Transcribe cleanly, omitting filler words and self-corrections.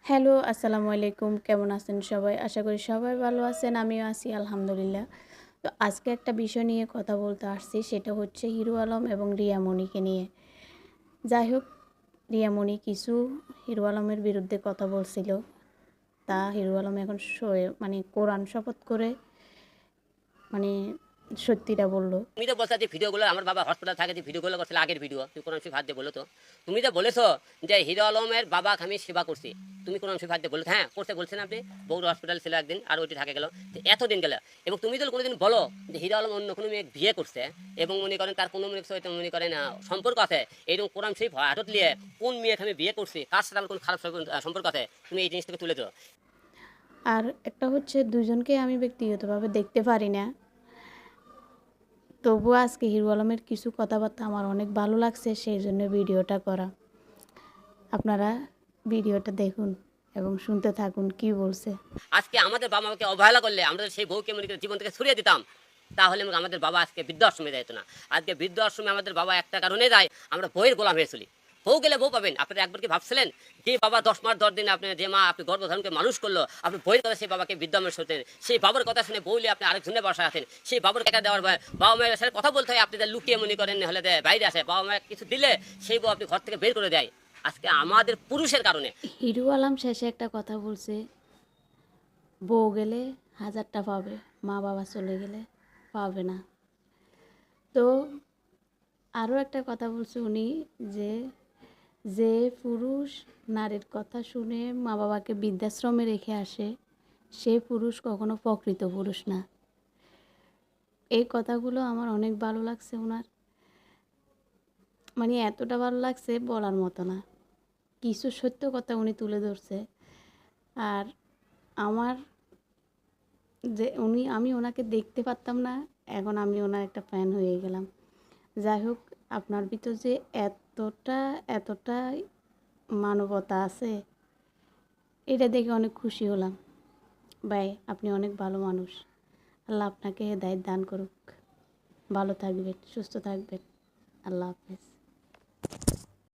Hello, আসসালামু আলাইকুম। কেমন আছেন সবাই? আশা করি সবাই ভালো আছেন। আমিও আছি আলহামদুলিল্লাহ। তো আজকে একটা বিষয় নিয়ে কথা বলতে আসছি, সেটা হচ্ছে হিরো আলম এবং রিয়া মনিকে নিয়ে। যাই হোক, রিয়া মনি কিছু হিরো আলমের বিরুদ্ধে কথা বলছিল। তা হিরো আলম এখন মানে কোরআন শপথ করে মানে সত্যিটা বলল। তুমি তো বলছো যে ভিডিওগুলো আমার বাবা হসপিটাল থাকে যে ভিডিওগুলো করছিল আগের ভিডিও, তুমি কোরআন শরীফ হাত দিয়ে বলো তো। তুমি তো বলেছো যে হিরো আলমের বাবাকে আমি সেবা করছি, তুমি কোরআন শরীফ হাত দিয়ে বলো। হ্যাঁ করতে বলছেন আপনি, বউর হসপিটাল ছিল একদিন আর ওইটি থাকে গেল এতদিন গেল। এবং তুমি তো কোনোদিন বলো যে হিরো আলম অন্য কোনো মেয়ে বিয়ে করছে এবং মনে করেন তার কোনো মেয়ে মনে করেন সম্পর্ক আছে, এইরকম কোরআন শরীফ হাতত নিয়ে কোন মেয়েকে আমি বিয়ে করছি, কার সাথে আমার কোন খারাপ সম্পর্ক আছে, তুমি এই জিনিসটাকে তুলে ধরো। আর একটা হচ্ছে, দুজনকে আমি ব্যক্তিগতভাবে দেখতে পারি না। তবুও আজকে হিরো আলমের কিছু কথাবার্তা আমার অনেক ভালো লাগছে, সেই জন্য ভিডিওটা করা। আপনারা ভিডিওটা দেখুন এবং শুনতে থাকুন কি বলছে। আজকে আমাদের বাবা মাকে অবহেলা করলে আমরা সেই বউকে মনে করে জীবন থেকে সরিয়ে দিতাম, তাহলে আমাদের বাবা আজকে বৃদ্ধাশ্রমে যেত না। আজকে বৃদ্ধাশ্রমে আমাদের বাবা একটা কারণে যায়, আমরা বইয়ের গোলাম হয়ে চলি। বউ গেলে বউ পাবেন। আপনারা একবার কি ভাবছিলেন যে বাবা 10 মাস 10 দিন আপনি যে মা আপনি গর্ভধারণকে মানুষ করলো, আপনি বইয়ের কথা সেই বাবাকে বৃদ্ধাশ্রমে সরতেন, সেই বাবার কথা শুনে বউলে আপনি আরেকজনের বাসা আছেন, সেই বাবার টাকা দেওয়ার বাবা মায়ের সাথে কথা বলতে হয়, আপনি লুকিয়ে মনে করেন হলে বাইরে আসে, বাবা মায়ের কিছু দিলে সেই বউ আপনি ঘর থেকে বের করে দেয়। আজকে আমাদের পুরুষের কারণে। হিরো আলম শেষে একটা কথা বলছে, বউ গেলে 1000টা পাবে, মা বাবা চলে গেলে পাবে না। তো আরও একটা কথা বলছে উনি, যে যে পুরুষ নারীর কথা শুনে মা বাবাকে বৃদ্ধাশ্রমে রেখে আসে, সে পুরুষ কখনো প্রকৃত পুরুষ না। এই কথাগুলো আমার অনেক ভালো লাগছে ওনার, মানে এতটা ভালো লাগছে বলার মতো না। কিছু সত্য কথা উনি তুলে ধরছে। আর আমার আমি ওনাকে দেখতে পারতাম না, এখন আমি ওনার একটা ফ্যান হয়ে গেলাম। যাই হোক, আপনার ভিতর যে এতটা মানবতা আছে, এটা দেখে অনেক খুশি হলাম। ভাই, আপনি অনেক ভালো মানুষ। আল্লাহ আপনাকে হেদায়েত দান করুক। ভালো থাকবেন, সুস্থ থাকবেন। আল্লাহ হাফেজ।